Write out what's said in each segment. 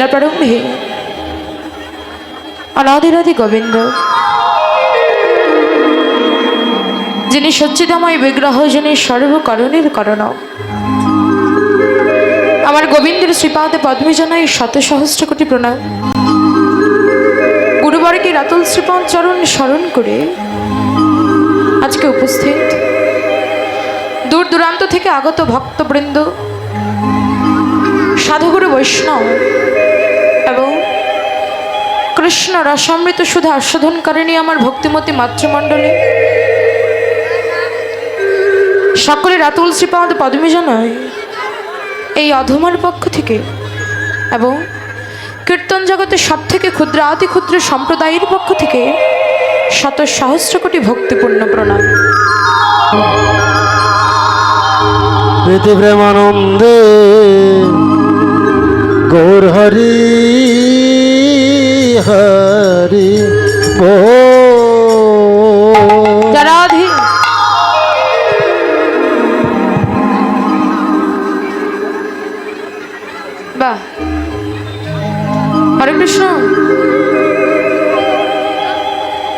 লীলা প্রারম্ভে অনাদিরাদি গোবিন্দ যিনি সচ্চিদাময় বিগ্রহ, যিনি সর্বকরণের করণ, আমার গোবিন্দের শ্রীপাদে পদ্মে জানাই শত সহস্র কোটি প্রণাম। গুরুবরকে রাতুল শ্রীপাদ চরণ স্মরণ করে আজকে উপস্থিত দূর দূরান্ত থেকে আগত ভক্তবৃন্দ, সাধুগুরু বৈষ্ণব এবং কৃষ্ণ রসামৃত সুধা আস্বাদনকারিণী আমার ভক্তিমতী মাতৃমণ্ডলী, সকলে রাতুল শ্রীপাদ পদ্মে জানাই এই অধমার পক্ষ থেকে এবং কীর্তন জগতের সব থেকে ক্ষুদ্র অতি ক্ষুদ্র সম্প্রদায়ের পক্ষ থেকে শত সহস্র কোটি ভক্তিপূর্ণ প্রণাম। প্রীতি প্রেমানন্দে গৌর হরি হরি রাধে বাহ, হরে কৃষ্ণ।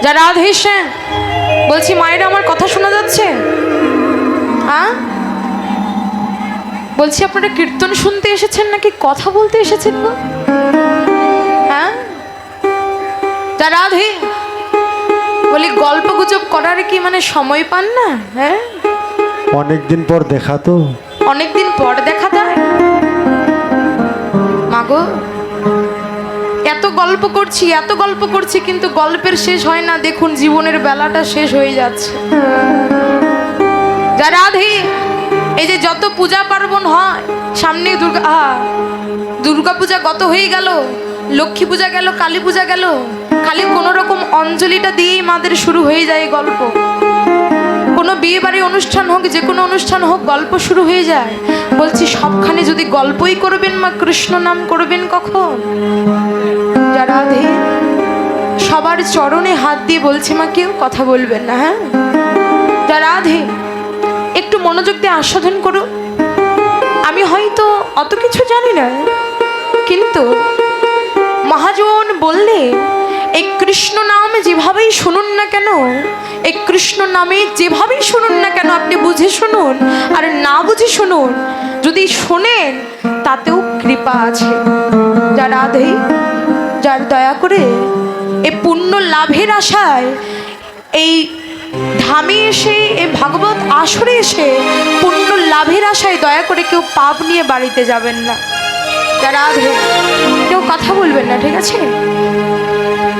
যা রাধে শ্যাম বলছি, মায়েরা আমার কথা শোনা যাচ্ছে? হ্যাঁ বলছি, আপনারা কীর্তন শুনতে এসেছেন নাকি কথা বলতে এসেছেন গো? হ্যাঁ যা রাধে বলি, গল্প গুজব করার কি মানে সময় পান না? হ্যাঁ অনেকদিন পর দেখা তো। অনেকদিন পর দেখা যায় মাগো, এত গল্প করছি কিন্তু গল্পের শেষ হয় না। দেখুন জীবনের বেলাটা শেষ হয়ে যাচ্ছে। যা রাধে, এই যে যত পূজা পার্বণ হয়, সামনে দুর্গা পূজা গত হয়ে গেল, লক্ষ্মী পূজা গেল, কালী পূজা গেল, খালি কোনো রকম অঞ্জলিটা দিয়েই মাদের শুরু হয়ে যায় গল্প। কোনো বিয়ে বাড়ি অনুষ্ঠান হোক, যে কোনো অনুষ্ঠান হোক, গল্প শুরু হয়ে যায়। বলছি সবখানে যদি গল্পই করবেন মা, কৃষ্ণ নাম করবেন কখন? যা রাধে, সবার চরণে হাত দিয়ে বলছে মা, কেউ কথা বলবেন না। হ্যাঁ যা রাধে, একটু মনোযোগ দিয়ে আস্বাদন করুন। আমি হয়তো অত কিছু জানি না, কিন্তু মহাজন বললে এই কৃষ্ণ নাম যেভাবেই শুনুন না কেন, এই কৃষ্ণ নামে যেভাবেই শুনুন না কেন, আপনি বুঝে শুনুন আর না বুঝে শুনুন, যদি শোনেন তাতেও কৃপা আছে। যা রাধে, যার দয়া করে এই পুণ্য লাভের আশায় এই ধামে এসে, এই ভাগবত আসরে এসে পুণ্য লাভের আশায় দয়া করে কেউ পাপ নিয়ে বাড়িতে যাবেন না। যা রাধে, কেউ কথা বলবেন না, ঠিক আছে?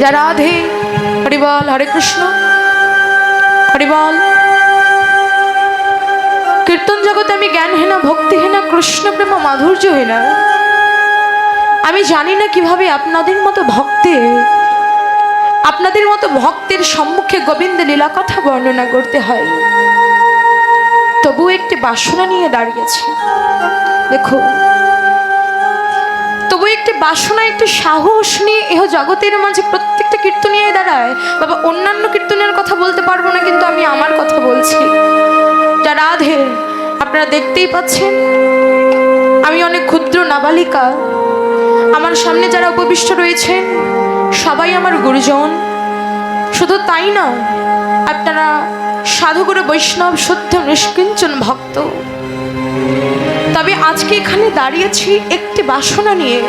যা রাধে, হরি বল, হরে কৃষ্ণ, হরি বল। কীর্তন জগতে আমি জ্ঞানহীনা, ভক্তিহীনা, কৃষ্ণ প্রেম মাধুর্যহীনা। আমি জানি না কিভাবে আপনাদের মতো ভক্তের সম্মুখে গোবিন্দ লীলা কথা বর্ণনা করতে হয়। তবু একটি বাসনা নিয়ে দাঁড়িয়েছি। দেখো, তবু একটি বাসনা, একটি সাহস নিয়ে এহ জগতের মাঝে প্রত্যেকটা কীর্তনিয়ে দাঁড়ায়। বাবা, অন্যান্য কীর্তনের কথা বলতে পারবো না, কিন্তু আমি আমার কথা বলছি। যা রাধে, আপনারা দেখতেই পাচ্ছেন আমি অনেক ক্ষুদ্র নাবালিকা। আমার সামনে যারা উপবিষ্ট রয়েছেন সবাই আমার গুরুজন। শুধু তাই না, আপনারা সাধুগুরু বৈষ্ণব শুদ্ধ নিষ্কিঞ্চন ভক্ত। তবে আজকে এখানে দাঁড়িয়েছি একটি বাসনা নিয়ে।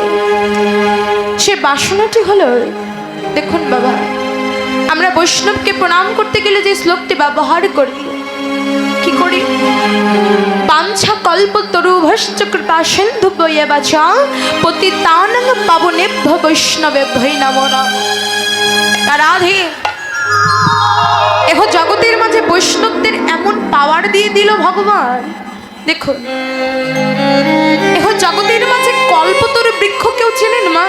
সে বাসনাটি হলো, দেখুন বাবা, আমরা বৈষ্ণবকে প্রণাম করতে গেলে যে শ্লোকটি ব্যবহার করি, কি করি? বাঞ্ছা কল্পতরুভশ্চ কৃপা সিন্ধু বৈবা চ পতিতানাং পাবনেভ্য বৈষ্ণবেভ্যৈ নমো নমঃ। রাধে, এহ জগতের মাঝে বৈষ্ণবদের এমন পাওয়ার দিয়ে দিল ভগবান। দেখুন, এহ জগতের মাঝে কল্পতরু বৃক্ষ কেউ চেনেন মা?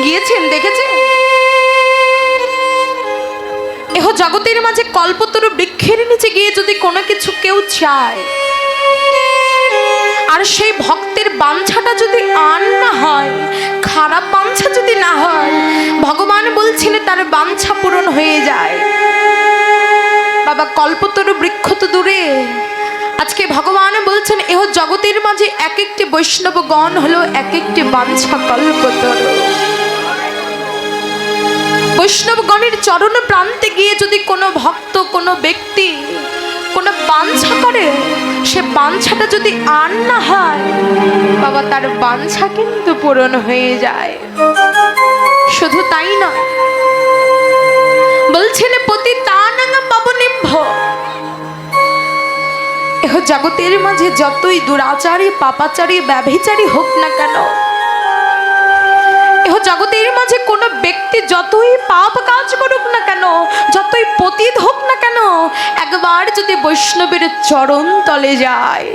গিয়েছেন, দেখেছেন? এহ জগতের মাঝে কল্পতরু বৃক্ষের নিচে গিয়ে যদি কোনো কিছু কেউ চায়, আর সেই ভক্তের বাঞ্ছাটা যদি আর না হয়, খারাপ বাঞ্ছা যদি না হয়, ভগবান বলছেন তার বাঞ্ছা পূরণ হয়ে যায়। বাবা, কল্পতরু বৃক্ষ তো দূরে, আজকে ভগবান বলছেন এহ জগতের মাঝে এক একটি বৈষ্ণবগণ হলো এক একটি বাঞ্ছা কল্পতরু। বৈষ্ণবগণের চরণ প্রান্তে গিয়ে যদি কোনো ভক্ত, কোনো ব্যক্তি কোনো বাঞ্ছা করে, সে বাঞ্ছাটা যদি আর না হয় বাবা, তার বাঞ্ছা কিন্তু পূরণ হয়ে যায়। শুধু তাই না, বলছেন পতিতানাং পাবনেভ্য, এহ জগতের মাঝে যতই দুরাচারী, পাপাচারী, ব্যভিচারী হোক না কেন, এহ জগতের মাঝে কোনো ব্যক্তি যতই পাপ কাজ করুক না কেন, যতই পতিত হোক না কেন, একবার যদি বৈষ্ণবের চরণ তলে যায়,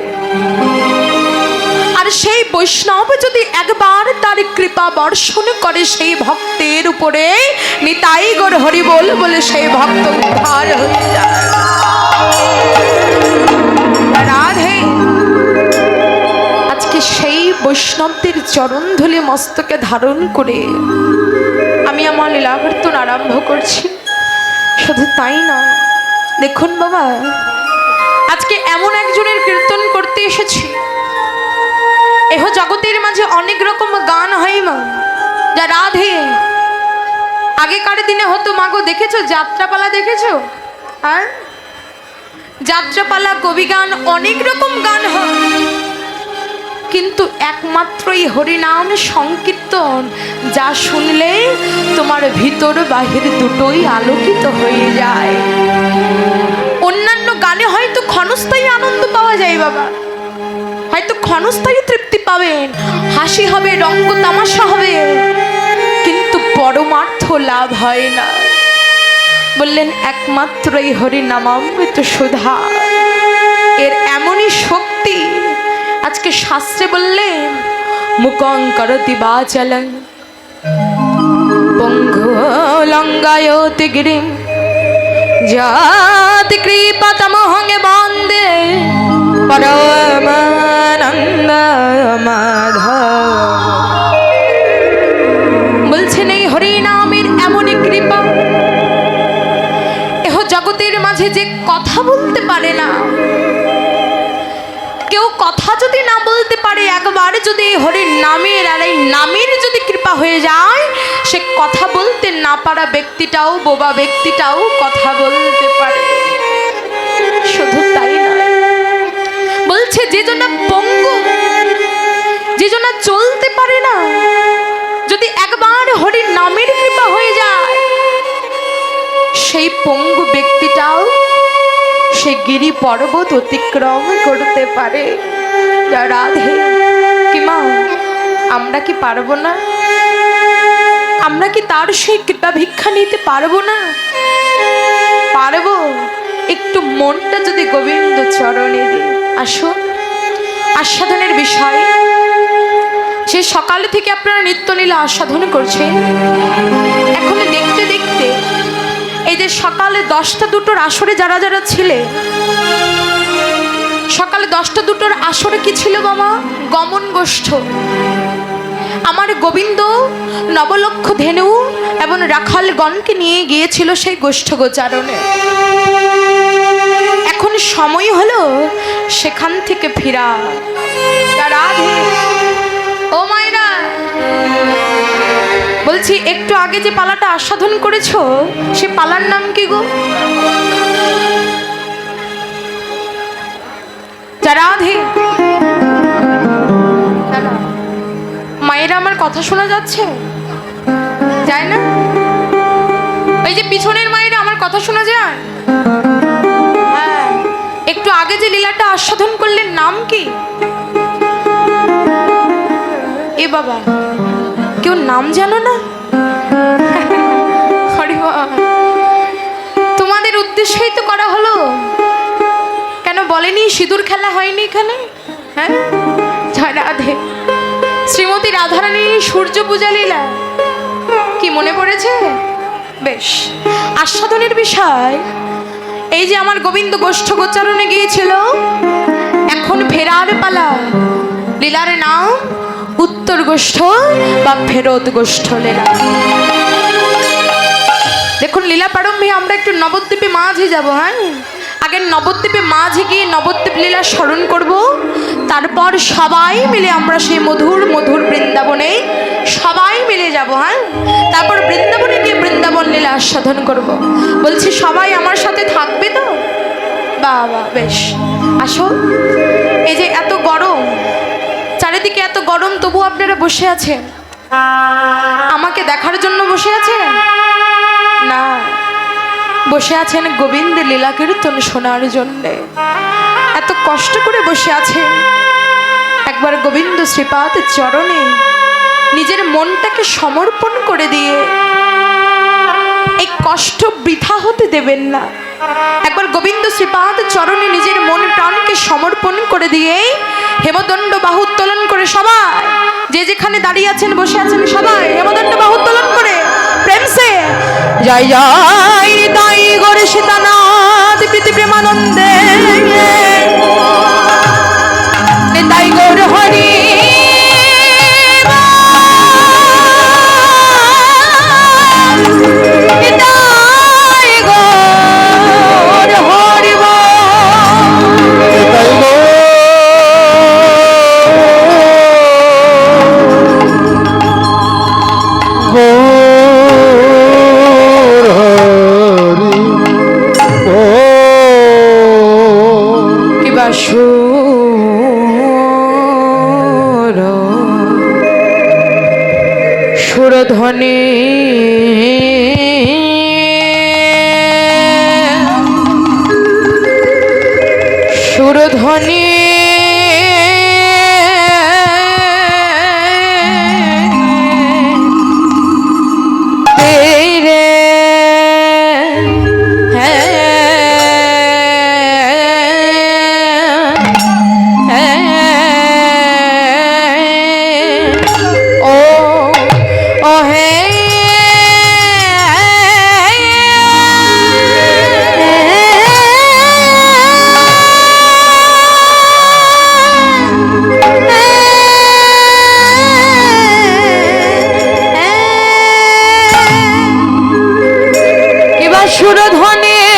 আর সেই বৈষ্ণব যদি একবার তার কৃপা বর্ষণ করে সেই ভক্তের উপরে, নিতাই গৌর হরি বল বলে সেই ভক্ত উদ্ধার হয়ে যায়। রাধে, আজকে সেই বৈষ্ণবদের চরণ ধুলি মস্তকে ধারণ করে আমি আমার লীলাবর্তন আরম্ভ করছি। শুধু তাই না, দেখুন বাবা, আজকে এমন একজনের কীর্তন করতে এসেছি, এহ জগতের মাঝে অনেক রকম গান হয় মা, যা রাধে আগেকার দিনে হতো। মাগো দেখেছো যাত্রাপালা, দেখেছো? আর যাত্রাপালা, কবিগান, অনেক রকম গান হয়, কিন্তু একমাত্র এই হরিনাম সংকীর্তন যা শুনলে তোমার ভিতর বাহির দুটোই আলোকিত হয়ে যায়। অন্যান্য গানে হয়তো ক্ষণস্থায়ী আনন্দ পাওয়া যায় বাবা, হয়তো ক্ষণস্থায়ী তৃপ্তি পাবেন, হাসি হবে, রঙ্গ তামাশা হবে, কিন্তু পরমার্থ লাভ হয় না। বললেন একমাত্র এই হরিনামামৃত সুধা, এর এমনই শক্তি। আজকে শাস্ত্রে বললেন মুকং করতি বাচালং পঙ্গু লঙ্গায়তি গিরিম জাতি কৃপাতমহং বন্দে পরমানন্দ মাধব। বলছেন এই হরিনামের এমনই কৃপা, এহ জগতের মাঝে যে কথা বলতে পারে না, কেউ কথা যদি না বলতে পারে, একবার যদি হরির নামের আর এই নামের যদি কৃপা হয়ে যায়, সে কথা বলতে না পারা ব্যক্তিটাও, বোবা ব্যক্তিটাও কথা বলতে পারে। শুধু তাই নয়, বলছে যে জনা পঙ্গু, যে জনা চলতে পারে না, যদি একবার হরির নামের কৃপা হয়ে যায়, সেই পঙ্গু ব্যক্তিটাও সে গিরি পর্বত অতিক্রম করতে পারে। রাধে কি মা, আমরা কি পারবো না? আমরা কি তার সেই কৃপা ভিক্ষা নিতে পারবো না? পারবো, একটু মনটা যদি গোবিন্দ চরণে দিই। আসো, আস্বাদনের বিষয়, সে সকালে থেকে আপনারা নিত্যলীলা আস্বাদন করছেন। এখন দেখতে দেখতে এই যে সকালে 10টা দুটোর আসরে যারা যারা ছিলে, সকালে 10টা দুটোর আসরে কি ছিল বাবা? গমন গোষ্ঠ। আমার গোবিন্দ নবলক্ষ ধেনু এবং রাখালগণকে নিয়ে গিয়েছিল সেই গোষ্ঠ গোচারণে। এখন সময় হলো সেখান থেকে ফেরা। রাধে ও মায়েরা, বলছি একটু আগে যে পালাটা আস্বাদন করেছো, সে পালার নাম কি গো? রাধে মায়েরা, আমার কথা শোনা যাচ্ছে? যায় না? এই যে পিছনের মায়েরা, আমার কথা শোনা যায়? হ্যাঁ, একটু আগে যে লীলাটা আস্বাদন করলেন নাম কি? এ বাবা, কেউ নাম জানো না? তোমাদের উদ্দেশ্যেই তো করা হলো। কেন বলেনি সিঁদুর খেলা হয়নি এখানে? হ্যাঁ, রাধে শ্রীমতী রাধারানী সূর্য পূজা লীলা কি মনে পড়েছে? বেশ, আস্বাদনের বিষয় এই যে আমার গোবিন্দ গোষ্ঠ গোচারণে গিয়েছিল, এখন ফেরার পালা। লীলার নাম উত্তর গোষ্ঠ বা ফেরত গোষ্ঠ লীলা। দেখুন, লীলা প্রারম্ভে আমরা একটু নবদ্বীপে মাঝে যাব। হ্যাঁ, আগে নবদ্বীপে মাঝে গিয়ে নবদ্বীপ লীলা স্মরণ করব, তারপর সবাই মিলে আমরা সেই মধুর মধুর বৃন্দাবনে সবাই মিলে যাব। হ্যাঁ, তারপর বৃন্দাবনে গিয়ে বৃন্দাবন লীলা আস্বাদন করব। বলছি সবাই আমার সাথে থাকবে তো? বাবা বেশ, আসো। এই যে এত গরম, চারিদিকে এত গরম, তবু আপনারা বসে আছেন। আমাকে দেখার জন্য বসে আছেন না, বসে আছেন গোবিন্দের লীলা কীর্তন শোনার জন্যে। এত কষ্ট করে বসে আছেন, একবার গোবিন্দ শ্রীপাদ চরণে নিজের মনটাকে সমর্পণ করে দিয়ে এই কষ্ট বৃথা হতে দেবেন না। একবার গোবিন্দ শ্রীপাদ চরণে নিজের মন প্রাণকে সমর্পণ করে দিয়ে হেমদণ্ড বাহু উত্তোলন করে সবাই যে যেখানে দাঁড়িয়ে আছেন বসে আছেন সবাই হেমদণ্ড বাহু উত্তোলন করে প্রেম সে জয় জয় তাই গরে সীতানাথ প্রীতি প্রেমানন্দে তাই গৌর হরি সুরধ্বনি সুরধ্বনি সুরধ্বনি সুর ধনে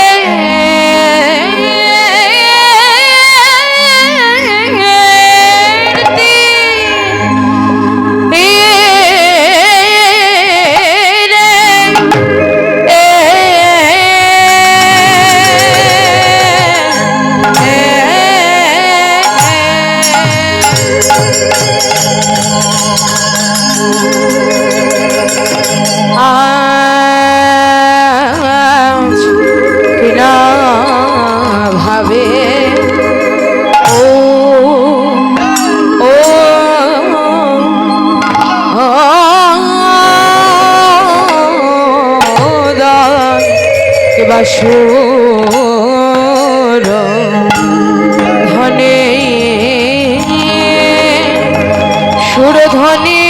সুরধ্বনি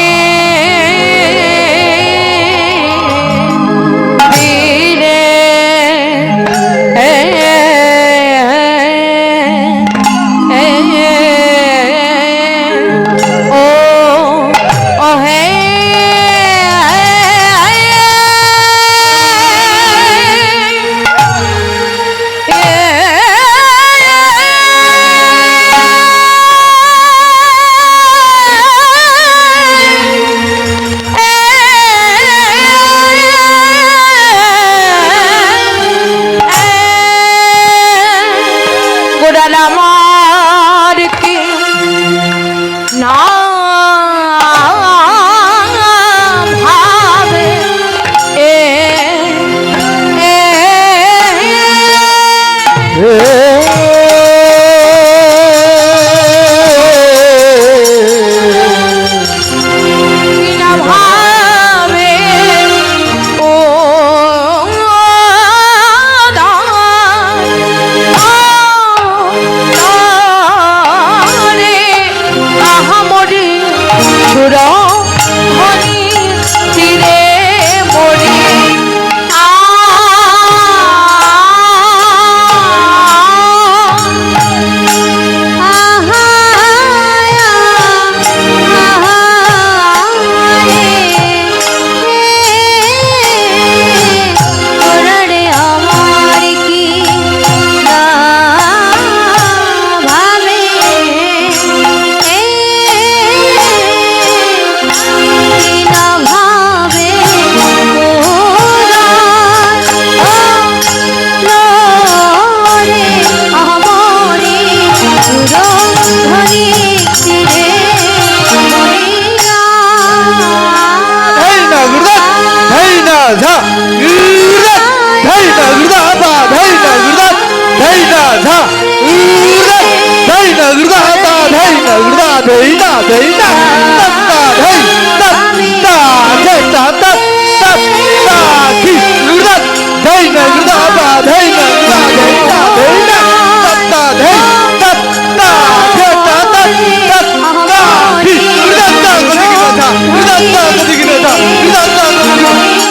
দেই না তা দেই তা দে তা তা তা তা কি গুদা দেই না গুদা বা দেই না গুদা দেই না দেই না তা দেই তা তা দে তা তা তা তা কি গুদা তা গদি কি কথা গুদা তা গদি কি কথা গুদা তা গদি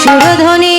সুরধ্বনি